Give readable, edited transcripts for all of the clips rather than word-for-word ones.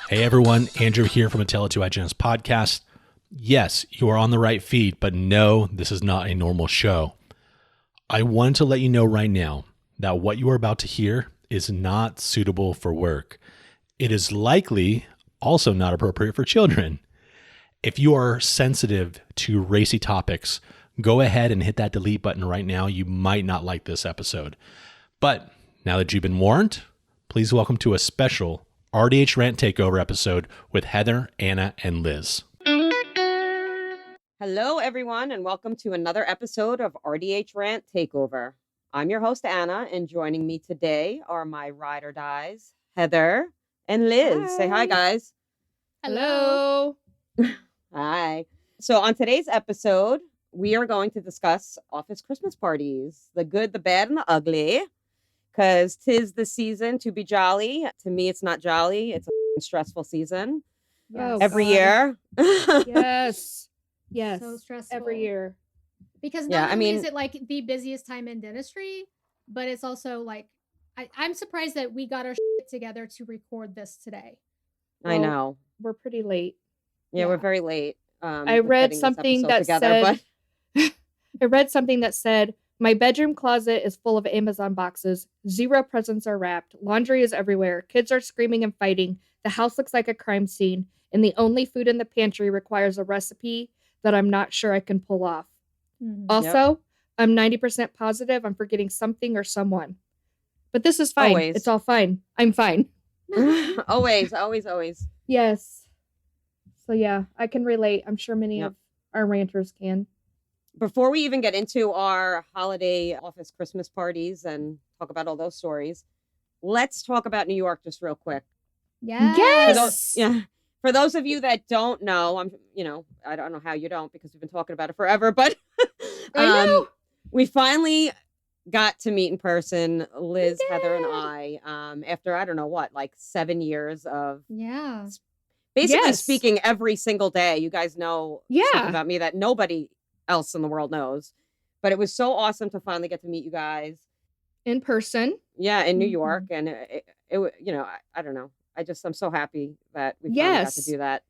Hey everyone, Andrew here from a Tale of Two IGN's podcast. Yes, you are on the right feed, but no, this is not a normal show. I wanted to let you know right now that what you are about to hear is not suitable for work. It is likely also not appropriate for children. If you are sensitive to racy topics, go ahead and hit that delete button right now. You might not like this episode. But now that you've been warned, please welcome to a special RDH Rant Takeover episode with Heather, Anna, and Liz. Hello, everyone, and welcome to another episode of RDH Rant Takeover. I'm your host, Anna, and joining me today are my ride or dies, Heather and Liz. Hi. Say hi, guys. Hello. Hi. So on today's episode, we are going to discuss office Christmas parties, the good, the bad, and the ugly, because 'tis the season to be jolly. To me, it's not jolly. It's a stressful season. Yes. Every year. Yes. Yes. So stressful. Every year. Because Yeah, not I only mean- is it like the busiest time in dentistry, but it's also like I'm surprised that we got our shit together to record this today. I Well, know. We're pretty late. Yeah, we're Yeah. very late. I with read getting this something episode that said, but I read something that said, my bedroom closet is full of Amazon boxes. 0 presents are wrapped. Laundry is everywhere. Kids are screaming and fighting. The house looks like a crime scene. And the only food in the pantry requires a recipe that I'm not sure I can pull off. Mhm. Also, I'm 90% positive I'm forgetting something or someone. But this is fine. Always. It's all fine. I'm fine. always. Yes. So yeah, I can relate. I'm sure many Yep. of our ranters can. Before we even get into our holiday office Christmas parties and talk about all those stories, let's talk about New York just real quick. Yes. For those of you that don't know, I don't know how you don't because we've been talking about it forever, but I know. we finally got to meet in person, Liz, We Heather, and did. I, after I don't know what, like 7 years of Yeah. basically Yes. speaking every single day. You guys know Yeah. something about me that nobody else in the world knows. But it was so awesome to finally get to meet you guys. In person. Yeah, in New Mhm. York, and I don't know. I'm so happy that we finally got to Yes. do that.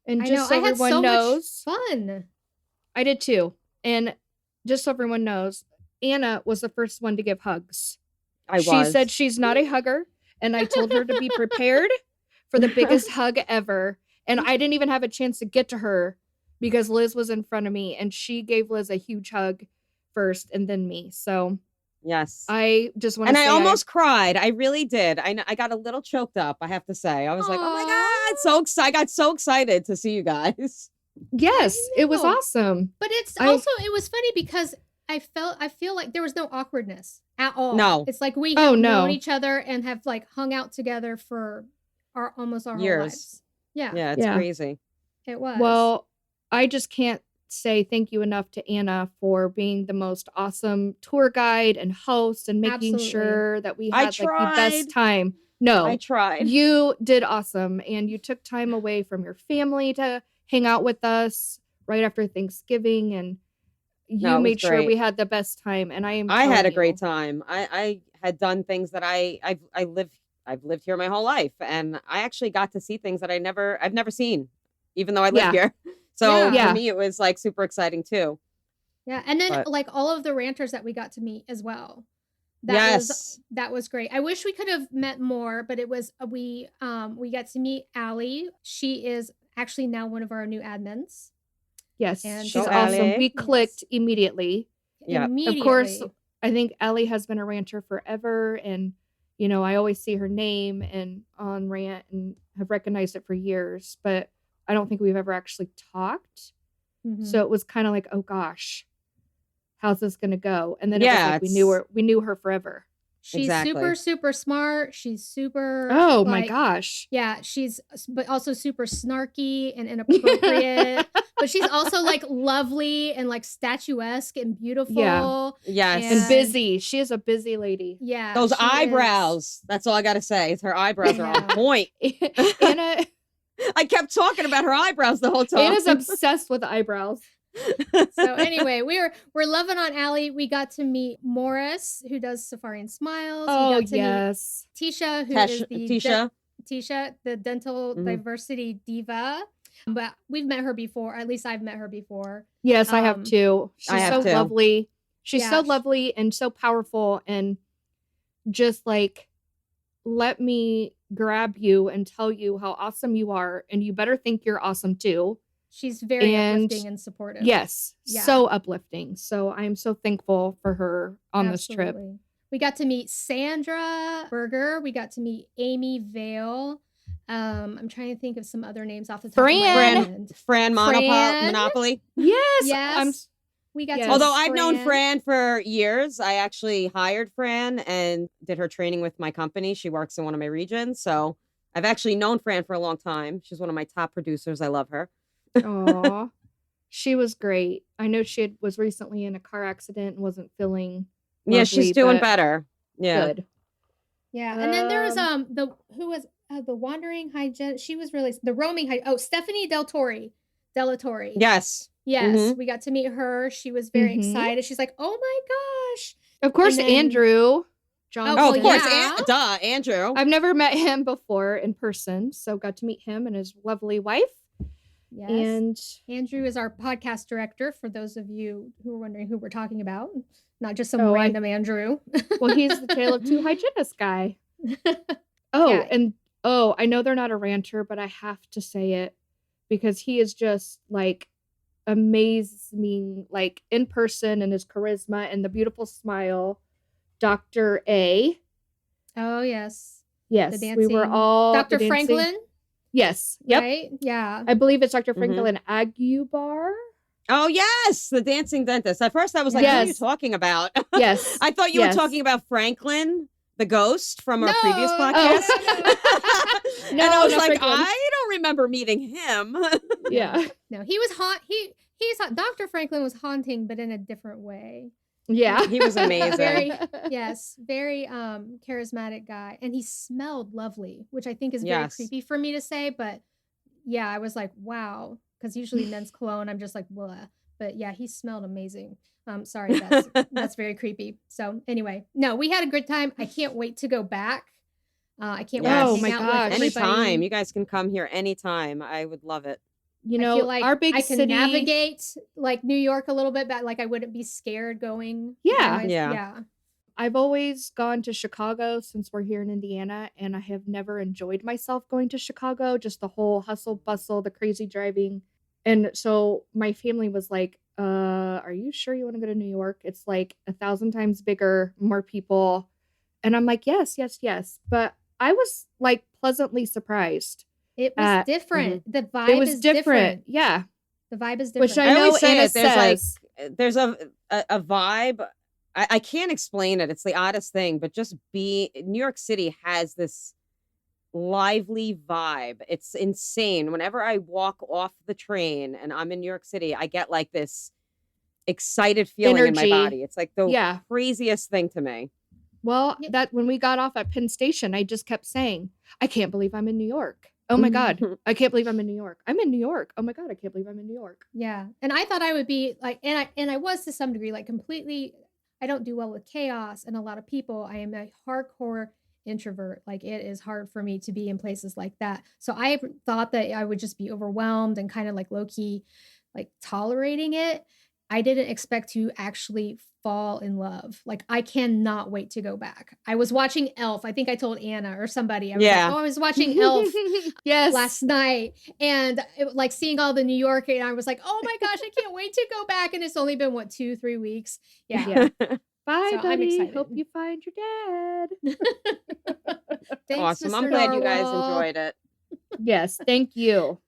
And I know. just so I had everyone so knows, much fun. I did too. And just so everyone knows, Anna was the first one to give hugs. She said she's not a hugger, and I told her to be prepared for the biggest hug ever. And I didn't even have a chance to get to her because Liz was in front of me, and she gave Liz a huge hug first and then me. So yes. I just want to And say I almost cried. I really did. I got a little choked up, I have to say. I was like, oh my Aw. God, so excited. I got so excited to see you guys. yes, it was know. awesome. But it's I- also it was funny because I feel like there was no awkwardness at all. No. It's like we Oh, have no. known each other and have like hung out together for almost our Years. whole lives. Yeah, Yeah, it's Yeah. crazy. it was. Well, I just can't say thank you enough to Anna for being the most awesome tour guide and host and making Absolutely. sure that we I had like the tried. best time. No, I tried. you did awesome, and you took time away from your family to hang out with us right after Thanksgiving, and you No, it was made sure great. we had the best time. And I I had a telling great you, time. I had done things that I've lived here my whole life, and I actually got to see things that I've never seen, even though I lived Yeah. here. So Yeah. for me, it was like super exciting too. yeah, and then but- like all of the ranters that we got to meet as well. Yes. That was great. I wish we could have met more, but it was we got to meet Allie. She is actually now one of our new admins. yes, And she's so awesome. Allie- We Yes. clicked immediately. Yeah. Immediately. Of course, I think Ellie has been a ranter forever, and I always see her name and on rant and have recognized it for years, but I don't think we've ever actually talked. Mhm. So it was kind of like, oh gosh, how's this gonna go? And then it was Yeah, like we it's- knew her forever. She's Exactly. super, super smart. She's super. Oh my like, gosh. Yeah, but also super snarky and inappropriate. But she's also like lovely and like statuesque and beautiful. Yes. And And- busy. She is a busy lady. Yeah. Those she is. eyebrows. That's all I got to say. Is her eyebrows are on Yeah. point. Anna I kept talking about her eyebrows the whole time. Anna's obsessed with eyebrows. So anyway, we're loving on Allie. We got to meet Morris, who does Safari and Smiles. Oh we got to yes. meet Tisha, who is the Tisha. Tisha, the dental diversity diva. But we've met her before. At least I've met her before. Yes, I have too. She's so lovely. She's so lovely and so powerful, and just like, let me grab you and tell you how awesome you are, and you better think you're awesome too. She's very uplifting and supportive. Yes, so uplifting. So I'm so thankful for her on this trip. We got to meet Sandra Berger. We got to meet Amy Vale. I'm trying to think of some other names off the top of my head. Fran Monopoly. Yes. We got to Although I've known Fran for years. I actually hired Fran and did her training with my company. She works in one of my regions. So I've actually known Fran for a long time. She's one of my top producers. I love her. Aw. She was great. I know she was recently in a car accident and wasn't feeling lovely, she's doing better. Yeah. Good. Yeah. And then there was the wandering hygienist. She was really the roaming Stephanie Delatorre. Yes. Yes, we got to meet her. She was very excited. She's like, "Oh my gosh!" Of course, Andrew. Of course, Andrew. I've never met him before in person, so got to meet him and his lovely wife. Yes. And Andrew is our podcast director. For those of you who are wondering who we're talking about, not just some random Andrew. Well, he's the Tale of Two Hygienists guy. I know they're not a ranter, but I have to say it because he is just like amazing, like in person, and his charisma and the beautiful smile. Dr. A. Oh yes, we were all Dr. Franklin. Yes, yep, right, yeah. I believe it's Dr. Franklin Aguibar. Oh yes, the dancing dentist. At first, I was like, "What are you talking about?" Yes, I thought you were talking about Franklin, the ghost from our previous podcast. And I was like, Franklin. I don't remember meeting him. Yeah. No, he was Dr. Franklin was haunting, but in a different way. Yeah. He was amazing. Very charismatic guy. And he smelled lovely, which I think is very creepy for me to say. But yeah, I was like, wow. Because usually men's cologne, I'm just like, blah. But yeah, he smelled amazing. Sorry, that's very creepy. So anyway, no, we had a good time. I can't wait to go back. I can't wait to hang out with everybody. Anytime. You guys can come here anytime. I would love it. You know, I feel like our big city, navigate like New York a little bit, but like I wouldn't be scared going. Yeah. I've always gone to Chicago since we're here in Indiana, and I have never enjoyed myself going to Chicago, just the whole hustle bustle, the crazy driving. And so my family was like, are you sure you want to go to New York? It's like 1,000 times bigger, more people. And I'm like, yes. But I was like pleasantly surprised. It was different. The vibe is different. Yeah. The vibe is different. Which I know Anna says. There's a vibe. I can't explain it. It's the oddest thing, but New York City has this lively vibe. It's insane. Whenever I walk off the train and I'm in New York City, I get like this excited feeling in my body. It's like the craziest thing to me. Well, that when we got off at Penn Station, I just kept saying, I can't believe I'm in New York. Oh my God, I can't believe I'm in New York. I'm in New York. Oh my God, I can't believe I'm in New York. Yeah. And I thought I would be like, and I was to some degree, like completely, I don't do well with chaos and a lot of people. I am a hardcore introvert. Like it is hard for me to be in places like that. So I thought that I would just be overwhelmed and kind of like low key, like tolerating it. I didn't expect to actually fall in love. Like I cannot wait to go back. I was watching Elf. I think I told Anna or somebody. I was like, I was watching Elf last night, and like seeing all the New York, and I was like, oh my gosh, I can't wait to go back. And it's only been 2-3 weeks. Yeah. Bye, so buddy. I'm excited. Hope you find your dad. Thanks, awesome. Mr. I'm glad you guys Narwhal. enjoyed it. Yes, thank you.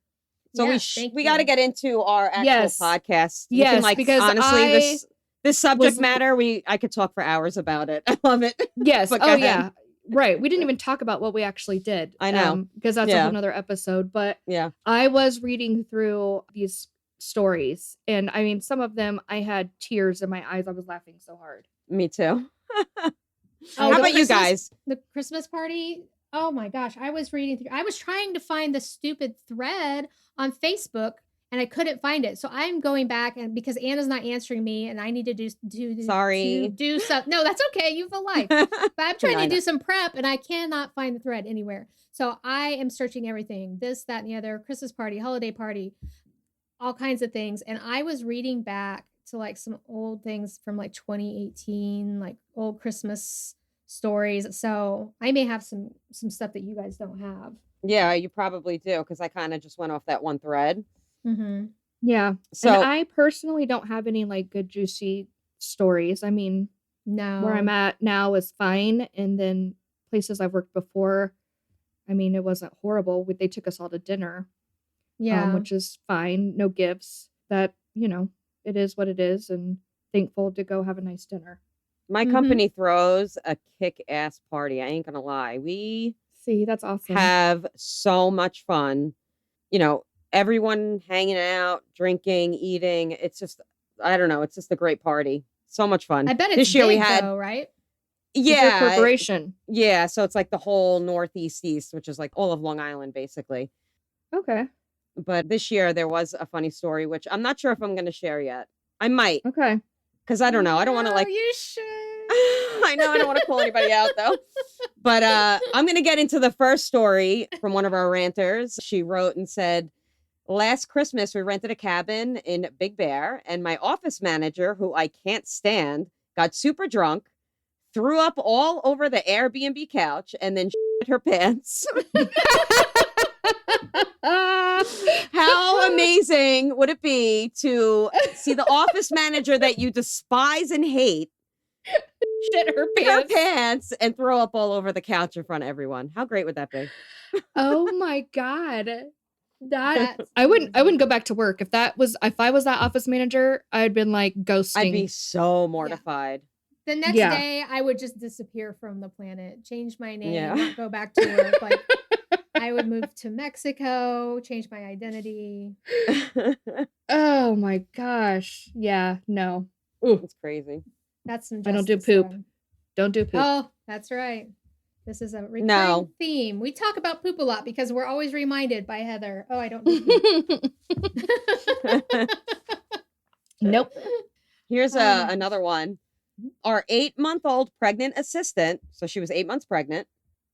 So we got to get into our actual podcast. Yes, can, because honestly, this subject matter, I could talk for hours about it. I love it. Yes. Yeah. Right. We didn't even talk about what we actually did. I know. Because that's a whole nother episode. But I was reading through these stories, and I mean, some of them I had tears in my eyes. I was laughing so hard. Me too. How about you guys? The Christmas party. Oh my gosh. I was reading through. I was trying to find the stupid thread on Facebook, and I couldn't find it. So I'm going back, and because Anna's not answering me, and I need to do some. No, that's okay. You have a life. But I'm trying to do some prep, and I cannot find the thread anywhere. So I am searching everything, this, that, and the other, Christmas party, holiday party, all kinds of things. And I was reading back to like some old things from like 2018, like old Christmas stories. So I may have some stuff that you guys don't have. Yeah, you probably do, because I kind of just went off that one thread. Mm-hmm. Yeah. So and I personally don't have any like good juicy stories. I mean, no, where I'm at now is fine, and then places I've worked before, I mean, it wasn't horrible. They took us all to dinner, which is fine. No gifts. That, you know, it is what it is, and thankful to go have a nice dinner. My company throws a kick-ass party. I ain't gonna lie. That's awesome. Have so much fun. You know, everyone hanging out, drinking, eating. It's just, I don't know. It's just a great party. So much fun. I bet it's this year big, we had, though, right? Yeah. Corporation. Yeah. So it's like the whole Northeast East, which is like all of Long Island, basically. Okay. But this year there was a funny story, which I'm not sure if I'm going to share yet. I might. Okay. Because I don't know. I don't want to like. You should. I know I don't want to call anybody out though. But I'm going to get into the first story from one of our ranters. She wrote and said, last Christmas, we rented a cabin in Big Bear, and my office manager, who I can't stand, got super drunk, threw up all over the Airbnb couch, and then shit her pants. How amazing would it be to see the office manager that you despise and hate shit her pants and throw up all over the couch in front of everyone? How great would that be? Oh my God. I wouldn't go back to work. If I was that office manager, I'd been like ghosting. I'd be so mortified. The next day I would just disappear from the planet, change my name, not go back to work. Like I would move to Mexico, change my identity. Oh my gosh. Yeah, no. Ooh, it's crazy. That's some I don't do poop. Don't do poop. Oh, that's right. This is a recurring theme. We talk about poop a lot because we're always reminded by Heather. Oh, I don't do poop. Nope. Here's another one. Our 8-month-old pregnant assistant, so she was 8 months pregnant,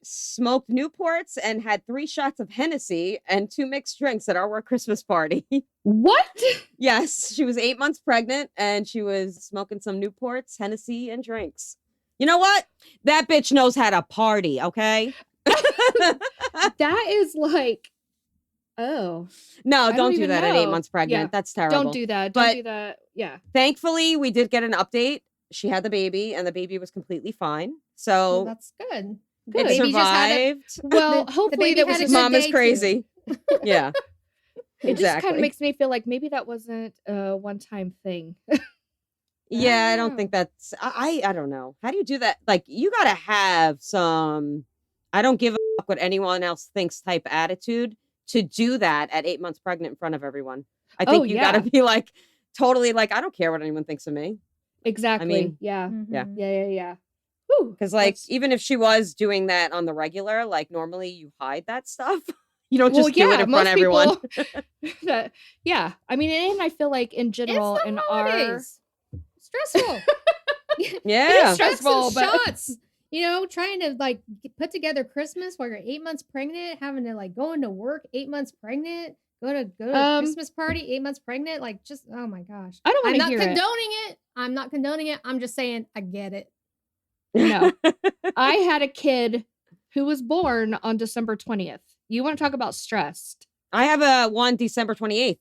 smoked Newports and had 3 shots of Hennessy and 2 mixed drinks at our work Christmas party. What? Yes, she was 8 months pregnant and she was smoking some Newports, Hennessy, and drinks. You know what? That bitch knows how to party, okay? That is like, oh. No, don't do that at 8 months pregnant. Yeah. That's terrible. Don't do that. Don't do that. Yeah. Thankfully, we did get an update. She had the baby and the baby was completely fine. So that's good. It survived. Well, hopefully that was his mom is crazy. Yeah. It just kind of makes me feel like maybe that wasn't a one-time thing. Yeah, I don't think that's I don't know. How do you do that? Like you gotta have some I don't give a fuck what anyone else thinks type attitude to do that at 8 months pregnant in front of everyone. I think you gotta be like totally like, I don't care what anyone thinks of me. Exactly. I mean, yeah. Because like even if she was doing that on the regular, like normally you hide that stuff. You don't just do it in front of everyone. Yeah. I mean, and I feel like in general in our stressful. Yeah. Stressful shots. You know, trying to like put together Christmas while you're 8 months pregnant, having to like go into work 8 months pregnant, go to a Christmas party 8 months pregnant, like just oh my gosh. I don't want to hear it. I'm not condoning it. I'm just saying I get it. No. I had a kid who was born on December 20th. You want to talk about stressed? I have one December 28th.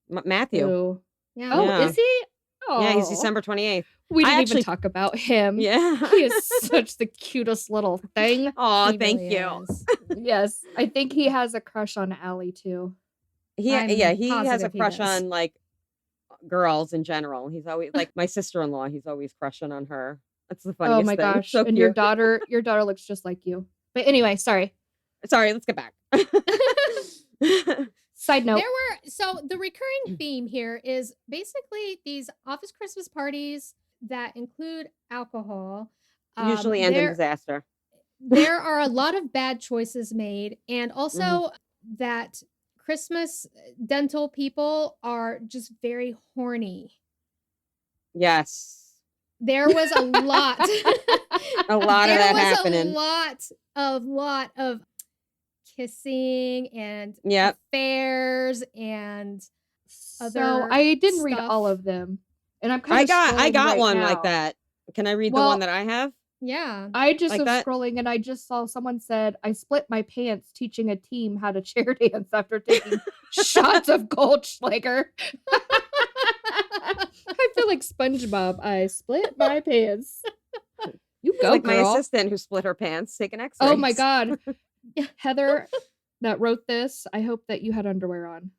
Matthew. Ooh. Yeah. Oh, is he? Oh. Yeah, he's December 28th. We didn't even talk about him. Yeah. He is such the cutest little thing. Oh, thank you. Yes. I think he has a crush on Allie too. He has a crush on like girls in general. He's always like my sister-in-law, he's always crushing on her. That's the funniest thing. Oh my gosh. So and cute. your daughter looks just like you. But anyway, sorry, let's get back. Side note. So the recurring theme here is basically these office Christmas parties that include alcohol. Usually end in disaster. There are a lot of bad choices made. And also that Christmas dental people are just very horny. Yes. There was a lot. A lot of that happening. A lot of kissing and Yep. affairs and other So I didn't read stuff. all of them. And I'm kind of I got right one now. like that. Can I read the one that I have? Yeah. I just Like was that? scrolling and I just saw someone said, I split my pants teaching a team how to chair dance after taking shots of Goldschlager. I feel like SpongeBob. I split my pants. You go, Like girl. my assistant who split her pants taking X-rays. Oh my God. Heather that wrote this, I hope that you had underwear on.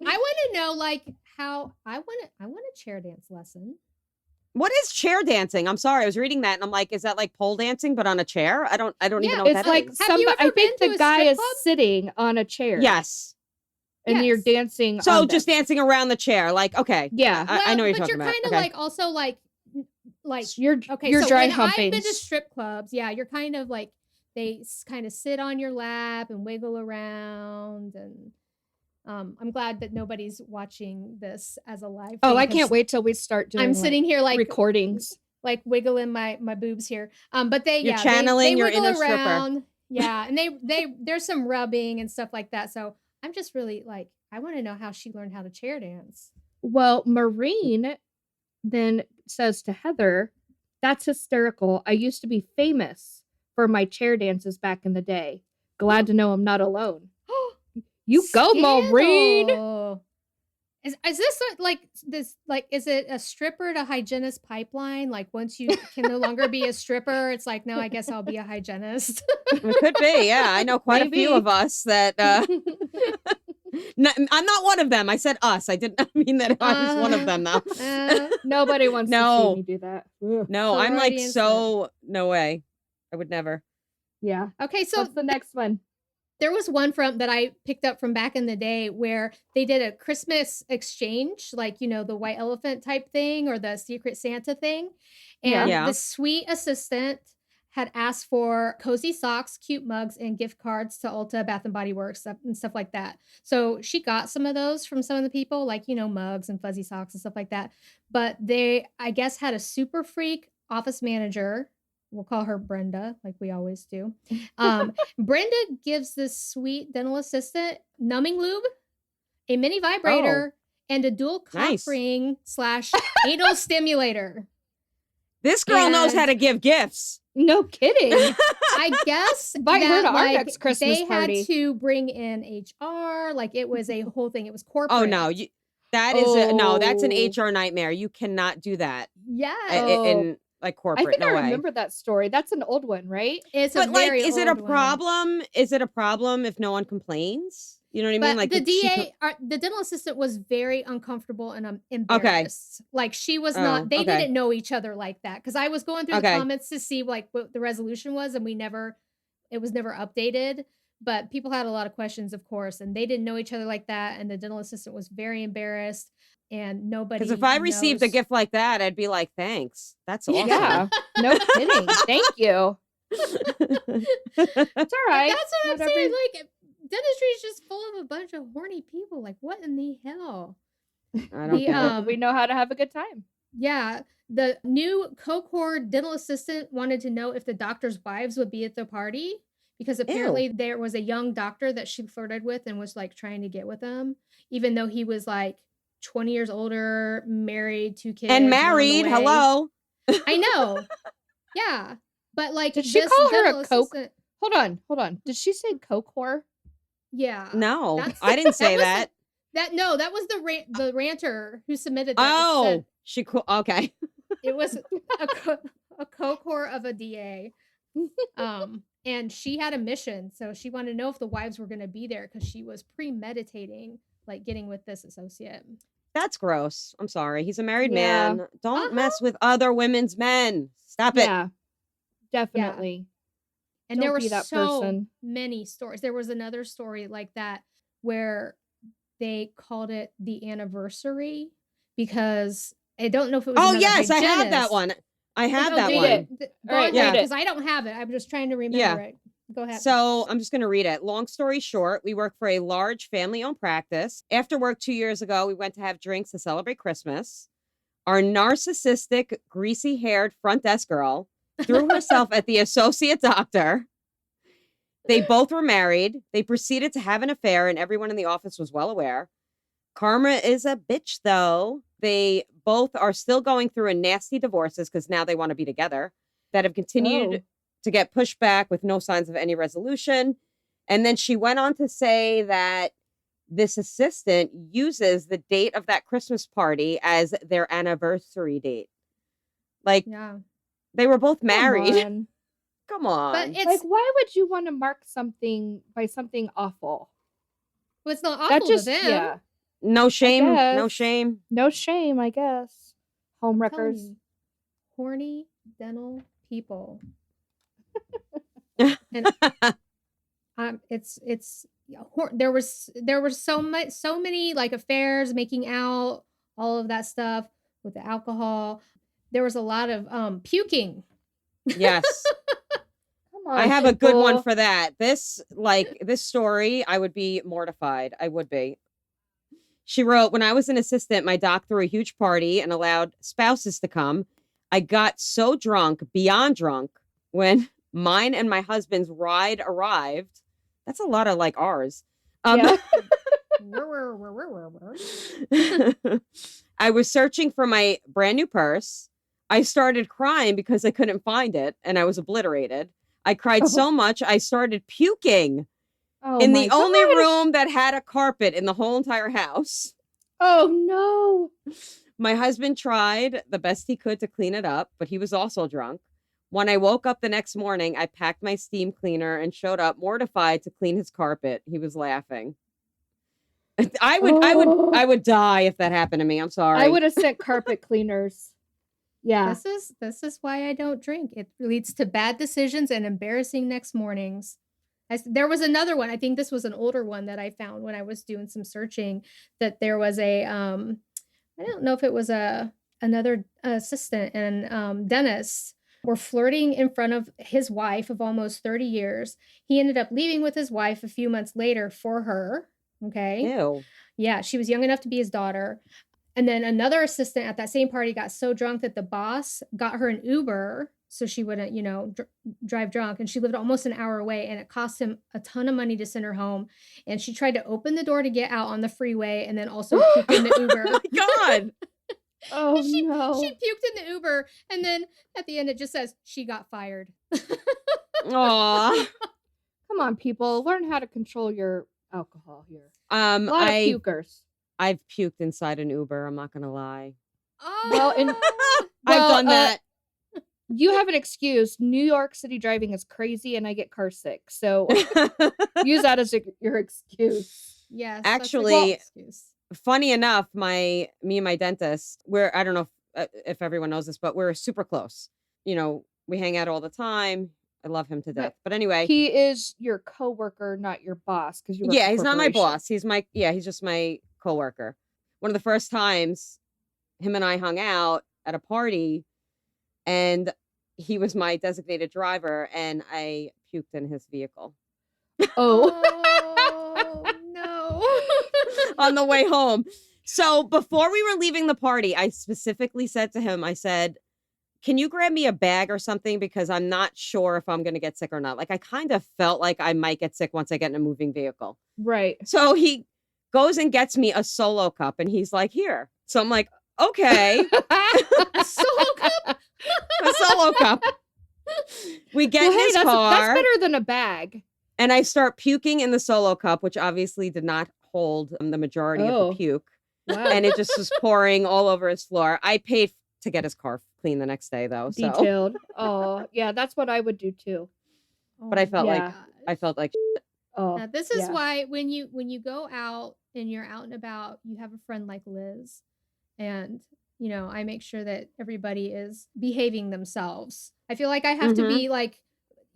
I want to know like how I want a chair dance lesson. What is chair dancing? I'm sorry, I was reading that and I'm like, is that like pole dancing but on a chair? I don't even know what It's that like is. Have you somebody, I ever think been the to a guy strip is club? sitting on a chair. Yes. And you're Yes. dancing So on just them. dancing around the chair. Like, okay. Yeah. I know what you're talking but about. you're kind of Okay. like also like You're okay. you're So dry when humping. I've been to strip clubs, yeah, you're kind of like they kind of sit on your lap and wiggle around, and I'm glad that nobody's watching this as a live. Oh, thing, I 'cause can't wait till we start doing I'm sitting here like recordings. like wiggling my boobs here. But they You're yeah channeling they your wiggle inner stripper. around. Yeah, and they there's some rubbing and stuff like that. So I'm just really like I want to know how she learned how to chair dance. Well, Maureen then says to Heather, that's hysterical. I used to be famous for my chair dances back in the day. Glad to know I'm not alone. You go, Maureen. Scandal. Is this like this like is it a stripper to hygienist pipeline? Like once you can no longer be a stripper, it's like no, I guess I'll be a hygienist. It could be, yeah. I know quite a Maybe. few of us that I'm not one of them. I said us. I did not mean that I was one of them though. Nobody wants to No. see me do that. Ugh. No, I'm like Freudian so no way. I would never. Yeah. Okay, so What's the next one? there was one from that I picked up from back in the day where they did a Christmas exchange, like the white elephant type thing or the Secret Santa thing, and Yeah. the sweet assistant had asked for cozy socks, cute mugs, and gift cards to Ulta, Bath and Body Works, and stuff like that. So she got some of those from some of the people, like mugs and fuzzy socks and stuff like that. But they, I guess, had a super freak office manager. We'll call her Brenda, like we always do. Brenda gives this sweet dental assistant numbing lube, a mini vibrator, and a dual cock Nice. ring / anal stimulator. This girl knows how to give gifts. No kidding. I guess Invite her that, to our next Christmas they party. had to bring in HR. Like it was a whole thing. It was corporate. Oh no, that is no, that's an Oh. HR nightmare. You cannot do that Yeah. in like I corporate. think No I way. remember that story. That's an old one, right? It's But a like, very is it a old one. problem? Is it a problem if no one complains? You know what I mean? But Like the did she DA, the dental assistant was very uncomfortable and embarrassed. Like she was not, they okay. didn't know each other like that. Because I was going through the Okay. comments to see like what the resolution was, and it was never updated. But people had a lot of questions, of course, and they didn't know each other like that. And the dental assistant was very embarrassed, and nobody. Because if I received a knows- gift like that, I'd be like, thanks. That's awesome. Yeah. No kidding. Thank you. It's all right. That's what I'm Whatever saying. you- Like dentistry is just full of a bunch of horny people. Like what in the hell? I don't The, care. We know how to have a good time. Yeah, the new co-core dental assistant wanted to know if the doctor's wives would be at the party because apparently there was a young doctor that she flirted with and was like trying to get with him, even though he was like 20 years older, married, 2 kids, And on the married. way. Hello. I know. Yeah, but like, Did she this call her dental a coke? assistant- Hold on. Did she say coke whore? Yeah. No, That's- I didn't say that that. That was the ranter who submitted that. Oh, Said she cool. Okay. it was a co-core of a DA. And she had a mission, so she wanted to know if the wives were going to be there because she was premeditating like getting with this associate. That's gross. I'm sorry. He's a married Yeah. man. Don't mess with other women's men. Stop it. Yeah. Definitely. And Don't there were be that so person. many stories. There was another story like that where they called it the anniversary because I don't know if it was. Oh another yes, I have hygienist. that one. I have no, that read one. it. All right, yeah, read it. because I don't have it. I'm just trying to remember Yeah. it. Go ahead. So I'm just going to read it. Long story short, we work for a large family-owned practice. After work 2 years ago, we went to have drinks to celebrate Christmas. Our narcissistic, greasy-haired front desk girl threw herself at the associate doctor. They both were married. They proceeded to have an affair, and everyone in the office was well aware. Karma is a bitch, though. They both are still going through a nasty divorces because now they want to be together that have continued to get pushed back with no signs of any resolution. And then she went on to say that this assistant uses the date of that Christmas party as their anniversary date. Like, they were both married. Come on. But it's like, why would you want to mark something by something awful? Well, it's not awful to them. Yeah. No shame. No shame. No shame, I guess. Homewreckers. Horny dental people. And there was so many like affairs, making out, all of that stuff with the alcohol. There was a lot of puking. Yes. I have a good one for that. This story, I would be mortified. I would be. She wrote, when I was an assistant, my doc threw a huge party and allowed spouses to come. I got so drunk, beyond drunk, when mine and my husband's ride arrived. That's a lot of like ours. I was searching for my brand new purse. I started crying because I couldn't find it and I was obliterated. I cried so much, I started puking in the only room that had a carpet in the whole entire house. Oh, no. My husband tried the best he could to clean it up, but he was also drunk. When I woke up the next morning, I packed my steam cleaner and showed up mortified to clean his carpet. He was laughing. I would die if that happened to me. I'm sorry. I would have sent carpet cleaners. Yeah. This is why I don't drink. It leads to bad decisions and embarrassing next mornings. There was another one. I think this was an older one that I found when I was doing some searching, that there was a I don't know if it was another assistant and dentist were flirting in front of his wife of almost 30 years. He ended up leaving with his wife a few months later for her. Okay. Ew. Yeah, she was young enough to be his daughter. And then another assistant at that same party got so drunk that the boss got her an Uber so she wouldn't, drive drunk. And she lived almost an hour away, and it cost him a ton of money to send her home. And she tried to open the door to get out on the freeway and then also puke in the Uber. Oh my God. Oh, she no. She puked in the Uber, and then at the end it just says she got fired. Aw. Come on, people. Learn how to control your alcohol here. A lot of pukers. I've puked inside an Uber. I'm not going to lie. Oh. I've done that. You have an excuse. New York City driving is crazy, and I get car sick. So use that as your excuse. Yes. Actually, funny enough, me and my dentist, I don't know if everyone knows this, but we're super close. We hang out all the time. I love him to death. But anyway, he is your coworker, not your boss, because you. Yeah, he's not my boss. He's just my coworker. One of the first times, him and I hung out at a party, and he was my designated driver, and I puked in his vehicle. Oh no! On the way home. So before we were leaving the party, I specifically said to him, I said, can you grab me a bag or something? Because I'm not sure if I'm going to get sick or not. Like, I kind of felt like I might get sick once I get in a moving vehicle. Right. So he goes and gets me a Solo cup, and he's like, here. So I'm like, okay. A Solo cup? A Solo cup. We get in his car. That's better than a bag. And I start puking in the Solo cup, which obviously did not hold the majority of the puke. Wow. And it just was pouring all over his floor. I paid to get his car clean the next day, though. So. Detailed. Oh, yeah, that's what I would do too. But I felt like shit. Oh, now, this is why when you go out and you're out and about, you have a friend like Liz, and I make sure that everybody is behaving themselves. I feel like I have to be like,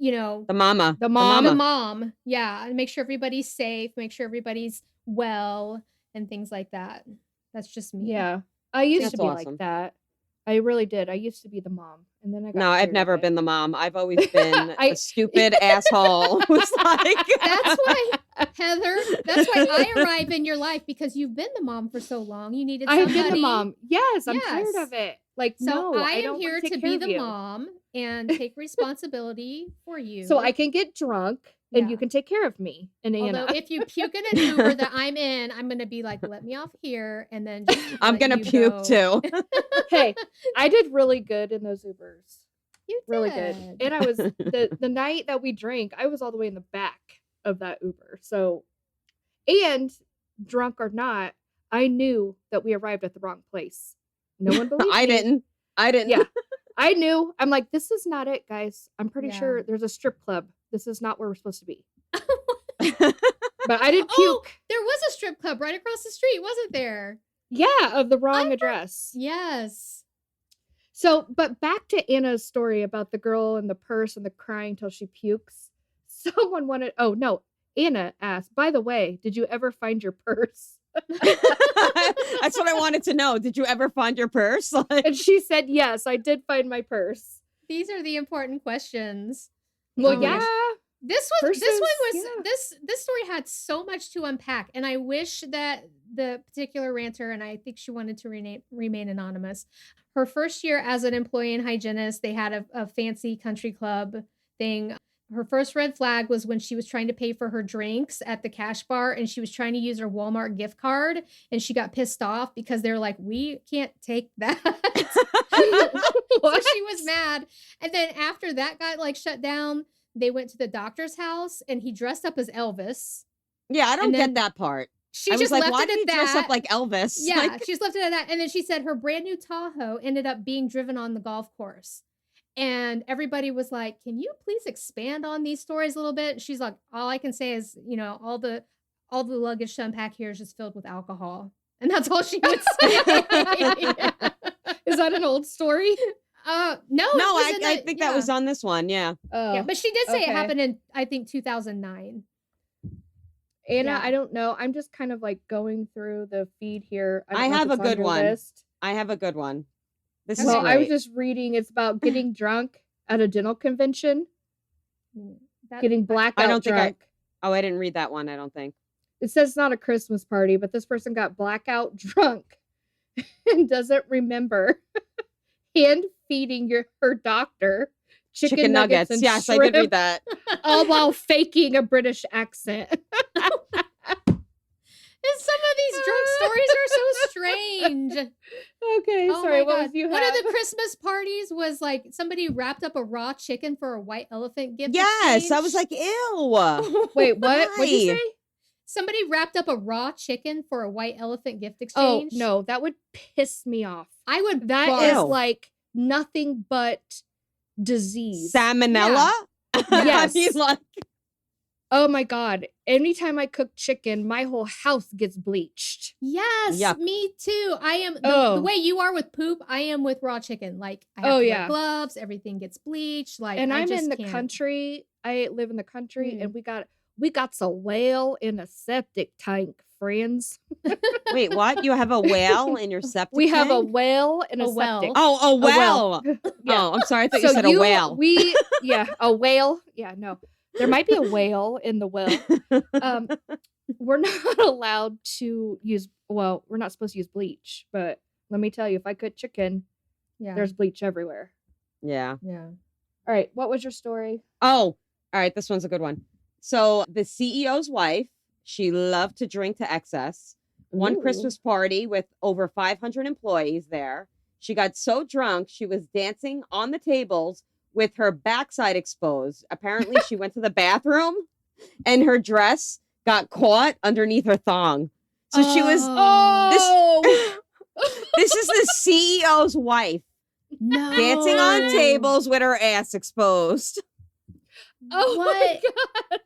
the mama. The mom. Yeah, and make sure everybody's safe, make sure everybody's well, and things like that. That's just me. Yeah, I used That's to be awesome. like that. I really did. I used to be the mom, and then I got No, I've tired of never it. been the mom. I've always been a stupid asshole who's like. That's why, Heather, that's why I arrive in your life, because you've been the mom for so long. You needed somebody. I've been the mom. Yes, I'm tired Yes. of it. Like, So no, I am don't here wanna take to care be of the you. mom and take responsibility for you. So I can get drunk, and Yeah. you can take care of me and Anna. Although if you puke in an Uber that I'm in, I'm going to be like, let me off here, and then just I'm let going to you puke go. too. Hey, I did really good in those Ubers. You Really did. good. And I was the night that we drank, I was all the way in the back of that Uber. So, and drunk or not, I knew that we arrived at the wrong place. No one believed I me. didn't. Yeah, I knew. I'm like, this is not it, guys. I'm pretty Yeah. sure there's a strip club. This is not where we're supposed to be. But I didn't puke. Oh, there was a strip club right across the street, wasn't there? Yeah, of the wrong address. Yes. So, but back to Anna's story about the girl and the purse and the crying till she pukes. Someone wanted, oh no, Anna asked, by the way, did you ever find your purse? That's what I wanted to know. Did you ever find your purse? And she said, yes, I did find my purse. These are the important questions. Well, Oh, yeah. This one was yeah. this story had so much to unpack, and I wish that the particular ranter, and I think she wanted to remain anonymous. Her first year as an employee and hygienist, they had a fancy country club thing. Her first red flag was when she was trying to pay for her drinks at the cash bar, and she was trying to use her Walmart gift card, and she got pissed off because they're like, we can't take that. So she was mad. And then after that got like shut down, they went to the doctor's house, and he dressed up as Elvis. Yeah, I don't get that part. She I just was like, left why it did he at that. dress up like Elvis? Yeah, Like, she just left it at that. And then she said her brand new Tahoe ended up being driven on the golf course. And everybody was like, can you please expand on these stories a little bit? And she's like, all I can say is, all the luggage to unpack here is just filled with alcohol. And that's all she would say. Is that an old story? No, I think that was on this one. Yeah. Oh, yeah, but she did say it okay. happened in, I think, 2009. Anna, Yeah. I don't know. I'm just kind of like going through the feed here. I don't know if have a it's on good your one. list. I have a good one. This is Well, great. I was just reading. It's about getting drunk at a dental convention. Getting blackout I don't think drunk. I didn't read that one, I don't think. It says it's not a Christmas party, but this person got blackout drunk and doesn't remember hand feeding her doctor chicken nuggets and yes, shrimp, I did read that. all while faking a British accent. And some of these drunk stories are so strange. Okay, Oh sorry. my What God. was you One have? of the Christmas parties was like somebody wrapped up a raw chicken for a white elephant gift. Yes, I was exchange. like, ew. Wait, what? What'd you Why? say? Somebody wrapped up a raw chicken for a white elephant gift Oh exchange. no, that would piss me off. I would. That barf. is Ew. like nothing but disease. Salmonella? Yes. I mean, like, Oh my god! Anytime I cook chicken, my whole house gets bleached. Yes, Yuck. me too. I am the Oh. way you are with poop. I am with raw chicken. Like I have Oh, to yeah. wear gloves. Everything gets bleached. Like And I I'm just in the can't. country. I live in the country, Mm. and we got some whale in a septic tank, friends. wait, what? You have a whale in your septic We have a tank? whale in a A well. septic. Oh, a well. Yeah. Oh, I'm sorry. I thought you said a whale. A whale. Yeah, no. There might be a whale in the well. We're not allowed to use, well, we're not supposed to use bleach, but let me tell you, if I cook chicken, Yeah. there's bleach everywhere. Yeah. Yeah. All right, what was your story? Oh, all right. This one's a good one. So the CEO's wife, she loved to drink to excess. One Ooh. Christmas party with over 500 employees there. She got so drunk, she was dancing on the tables with her backside exposed. Apparently, she went to the bathroom and her dress got caught underneath her thong. So she was, Oh, this is the CEO's wife No. dancing on tables with her ass exposed. oh What? my God.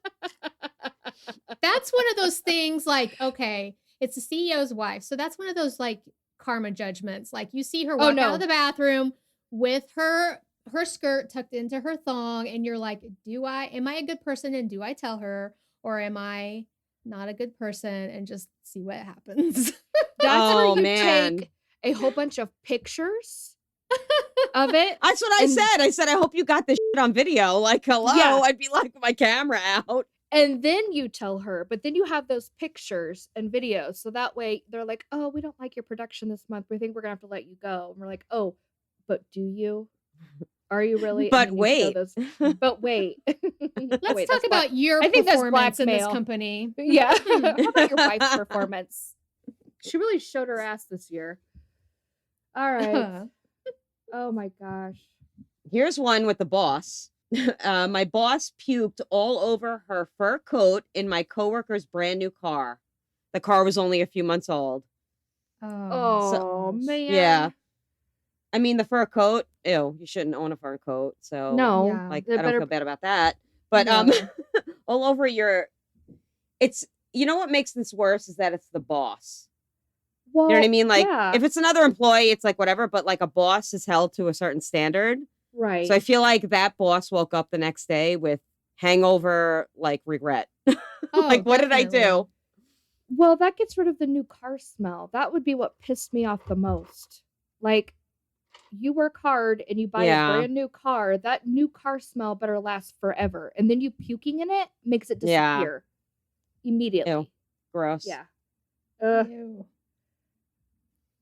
That's one of those things like, okay, it's the CEO's wife. So that's one of those like karma judgments. Like you see her walk out of the bathroom with her skirt tucked into her thong, and you're like, am I a good person and do I tell her, or am I not a good person and just see what happens? That's Oh, where you man. take a whole bunch of pictures of it. That's what I said. I said, I hope you got this shit on video. Like, hello, Yeah. I'd be like my camera out. And then you tell her, but then you have those pictures and videos. So that way they're like, oh, we don't like your production this month. We think we're going to have to let you go. And we're like, oh, but do you? Are you really? But and wait. But wait. Let's talk about your I think that's performance in this blackmail. company. Yeah. How about your wife's performance? She really showed her ass this year. All right. Oh my gosh. Here's one with the boss. My boss puked all over her fur coat in my coworker's brand new car. The car was only a few months old. Oh, man. Yeah. I mean, the fur coat, ew, you shouldn't own a fur coat. So, No. Yeah. like, They I don't better- feel bad about that. But No. all over it's, you know what makes this worse is that it's the boss. Well, You know what I mean? Like, yeah. if it's another employee, it's like whatever, but like a boss is held to a certain standard. Right. So I feel like that boss woke up the next day with hangover, like regret. Oh, Like, what did I definitely. do? Well, that gets rid of the new car smell. That would be what pissed me off the most. Like, you work hard and you buy Yeah. a brand new car. That new car smell better last forever. And then you puking in it makes it Yeah. disappear immediately. Ew. Gross. Yeah. Ew.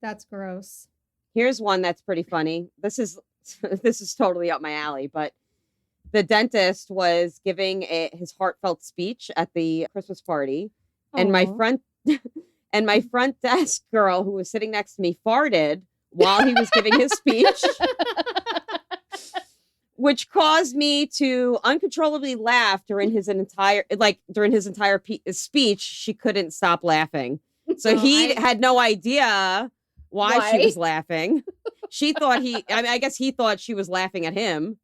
That's gross. Here's one that's pretty funny. This is totally up my alley, but the dentist was giving his heartfelt speech at the Christmas party, and my Aw. front desk girl who was sitting next to me farted while he was giving his speech, which caused me to uncontrollably laugh during his entire speech. She couldn't stop laughing. So he had no idea why she was laughing. She thought I guess he thought she was laughing at him,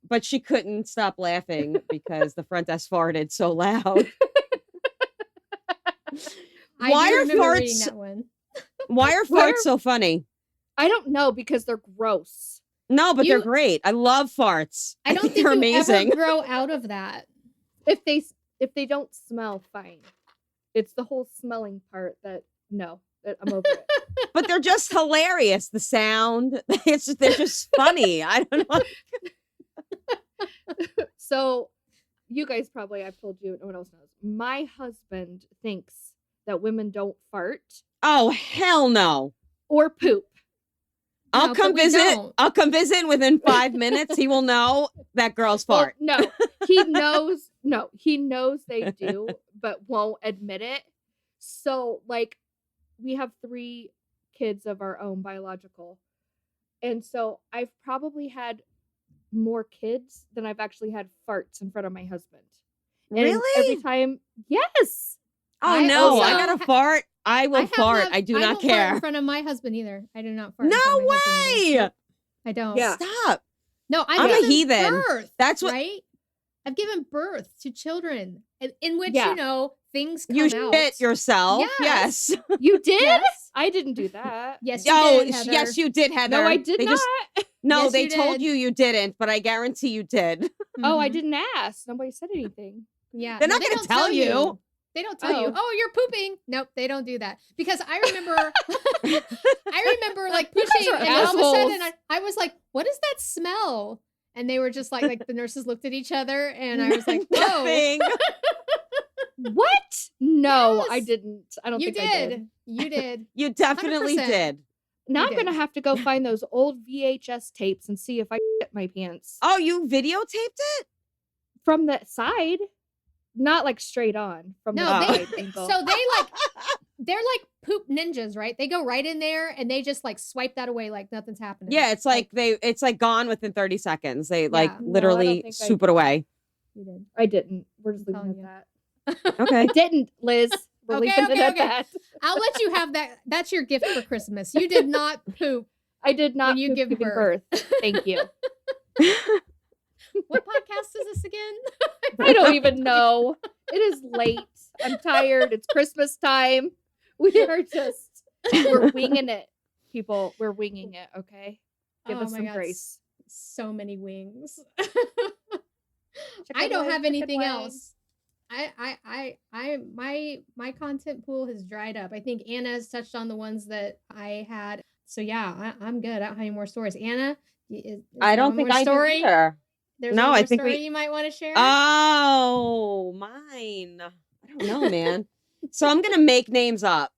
but she couldn't stop laughing because the front desk farted so loud. Why do are remember reading farts- that one. Why are farts so funny? I don't know, because they're gross. No, but they're You- great. I love farts. I don't think they're you amazing. ever grow out of that. If they don't smell, fine. It's the whole smelling part that I'm over it. But they're just hilarious. The sound, they're just funny. I don't know. So, you guys probably, I've told you, no one else knows. My husband thinks that women don't fart Oh, hell no. or poop. I'll No, come but we visit. don't. I'll come visit and within 5 minutes. He will know that girl's Well, fart. no, he knows. No, he knows they do, but won't admit it. So, like, we have 3 kids of our own biological, and so I've probably had more kids than I've actually had farts in front of my husband. And Really? every time, yes. Oh I no! also I got to fart. I will fart. I do not don't fart care. in front of my husband either. I do not fart. in No front of my husband either. way! Nope, I don't. Yeah. Stop. No, I'm I've a given heathen. birth. That's what- right. I've given birth to children in which Yeah. things come You out. shit yourself. Yes. Yes. You did? Yes. I didn't do that. Yes, you Oh, did, Heather. yes, you did, Heather. No, I did They not. No, Yes, they you told did. you didn't, but I guarantee you did. Oh, I Mhm. didn't ask. Nobody said anything. Yeah, They're no, not they gonna don't tell you. They don't tell you. Oh. Oh, you're pooping. Nope, they don't do that. Because I remember, I remember like You guys pushing, are and then all of a sudden assholes. I was like, "What is that smell?" And they were just like the nurses looked at each other, and I was like, "Whoa, Nothing. What? No, I Yes. didn't. I don't you think I did. did, you did." You definitely 100%. did. Now You I'm gonna did. have to go find those old VHS tapes and see if I shit my pants Oh, you videotaped it? from the side, not like straight on from No, the they side angle. so they're like poop ninjas, right? They go right in there and they just like swipe that away like nothing's happening. Yeah, it's like it's like gone within 30 seconds. They like Yeah. No, I literally don't think I soup it away. you did. I didn't. We're just I'm leaving it telling at you. that. Okay. I didn't, Liz. We're Okay, leaving okay, it at okay. that. I'll let you have that. That's your gift for Christmas. You did not poop. I did not When you poop give giving birth. Thank you. What podcast is this again? I don't even know. It is late. I'm tired. It's Christmas time. We are we're winging it, people. We're winging it. Okay, give Oh us my some God, grace. So many wings. Chicken I don't wings, have chicken anything wings. else. My content pool has dried up. I think Anna has touched on the ones that I had. So yeah, I'm good. I don't have any more stories. Anna, I don't think I do either. There's no, one I think story you might want to share. Oh, mine. I don't know, man. So I'm gonna make names up.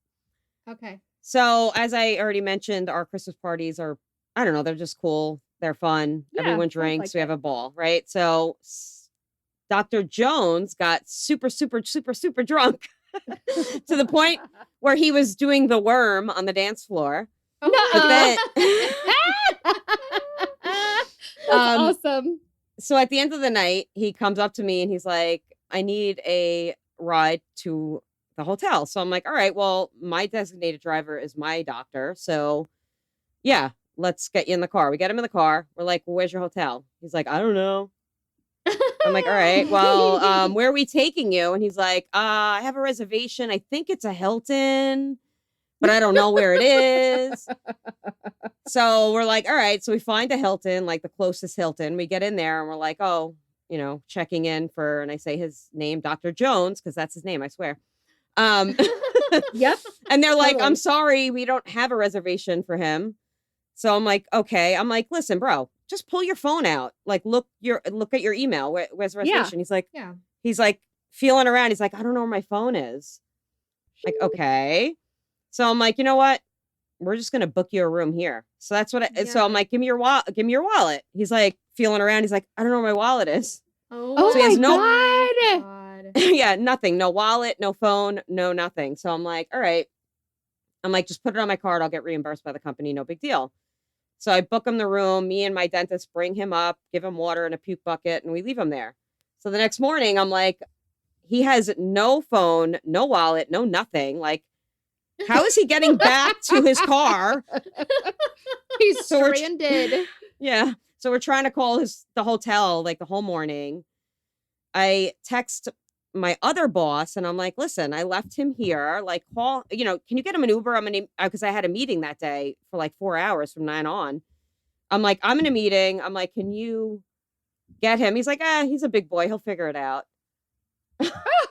Okay. So as I already mentioned, our Christmas parties are, I don't know, they're just cool. They're fun. Yeah, Everyone sounds drinks. like We it. have a ball, right? So Dr. Jones got super, super, super, super drunk to the point where he was doing the worm on the dance floor. Oh, That's awesome. So at the end of the night, he comes up to me and he's like, I need a ride to the hotel. So I'm like, all right, well, my designated driver is my doctor. So yeah, let's get you in the car. We get him in the car. We're like, well, where's your hotel? He's like, I don't know. I'm like, all right, well, where are we taking you? And he's like, I have a reservation. I think it's a Hilton, but I don't know where it is. So we're like, all right. So we find a Hilton, like the closest Hilton. We get in there and we're like, oh, you know, checking in for, and I say his name, Dr. Jones, because that's his name, I swear. Yep. And they're like, Totally. I'm sorry, we don't have a reservation for him. So I'm like, okay. I'm like, listen, bro, just pull your phone out. Like, look at your email. Where's the reservation? Yeah. He's like feeling around. He's like, I don't know where my phone is. Like, okay. So I'm like, you know what? We're just gonna book you a room here. So that's what. So I'm like, give me your wallet. Give me your wallet. He's like feeling around. He's like, I don't know where my wallet is. Oh, So he has no- God. Yeah, nothing. No wallet. No phone. No nothing. So I'm like, all right. I'm like, just put it on my card. I'll get reimbursed by the company. No big deal. So I book him the room. Me and my dentist bring him up, give him water in a puke bucket, and we leave him there. So the next morning, I'm like, he has no phone, no wallet, no nothing. Like, how is he getting back to his car? He's So we're- stranded. Yeah. So we're trying to call the hotel like the whole morning. I text my other boss and I'm like, listen, I left him here. Like, call, you know, can you get him an Uber? I'm going to, because I had a meeting that day for like 4 hours from 9 on. I'm like, I'm in a meeting. I'm like, can you get him? He's like, he's a big boy. He'll figure it out.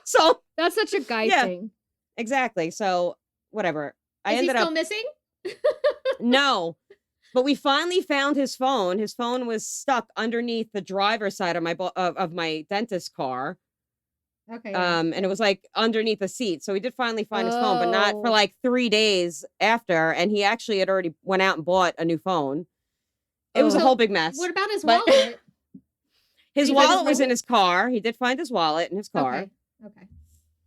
So That's such a guy Yeah. thing. exactly. So whatever. I Is he ended still up, missing? no, but we finally found his phone. His phone was stuck underneath the driver's side of my dentist car. Okay. Yeah. And it was like underneath the seat. So we did finally find his phone, but not for Oh. like 3 days after. And he actually had already went out and bought a new phone. It was a So, whole big mess. What about his But- wallet? His Did you find his wallet was in wallet? his car. He did find his wallet in his car. Okay. Okay.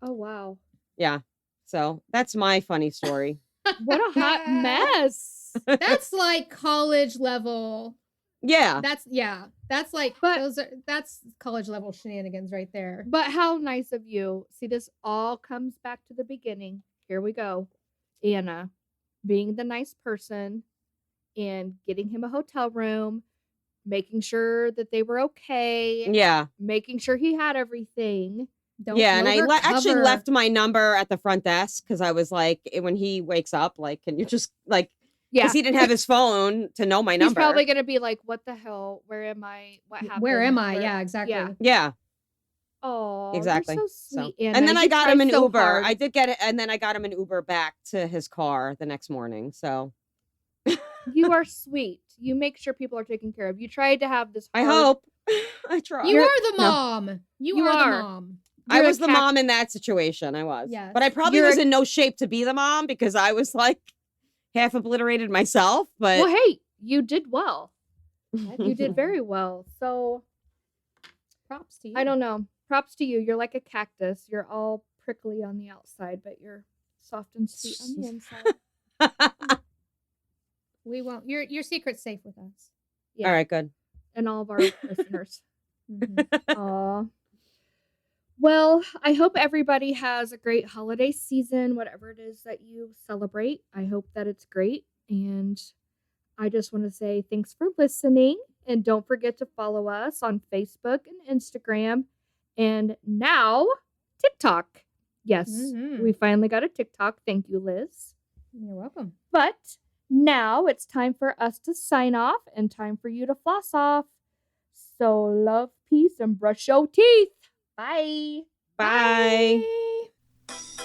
Oh wow. Yeah. So that's my funny story. What a hot mess. That's like college level. Yeah. That's like But- that's college level shenanigans right there. But how nice of you. See, this all comes back to the beginning. Here we go. Anna being the nice person and getting him a hotel room, making sure that they were okay, Yeah. making sure he had everything. Don't Yeah. And blow I her actually cover. left my number at the front desk because I was like, when he wakes up, like, can you just like, Yeah. because he didn't have his phone to know my He's number. probably going to be like, what the hell? Where am I? What happened? Where am I? Yeah, exactly. Yeah. Yeah. Oh, Exactly. You're so So- sweet, Anna. And then I You got tried him an so Uber. hard. I did get it. And then I got him an Uber back to his car the next morning. So You are sweet. You make sure people are taken care of. You tried to have this. I hard- hope. I tried. You are the No. mom. You You are are. the mom. I You're a was the cap- mom in that situation. I was. Yes. But I probably You're was a- in no shape to be the mom because I was like half obliterated myself. But Well, hey, you did well. You did very well. So Props to you. I don't know. Props to you. You're like a cactus. You're all prickly on the outside, but you're soft and sweet on the inside. We won't. Your secret's safe with us. Yeah. All right, good. And all of our listeners. Mhm. Aw. Well, I hope everybody has a great holiday season, whatever it is that you celebrate. I hope that it's great. And I just want to say thanks for listening. And don't forget to follow us on Facebook and Instagram. And now, TikTok. Yes, Mhm. we finally got a TikTok. Thank you, Liz. You're welcome. But now it's time for us to sign off and time for you to floss off. So love, peace, and brush your teeth. Bye. Bye. Bye.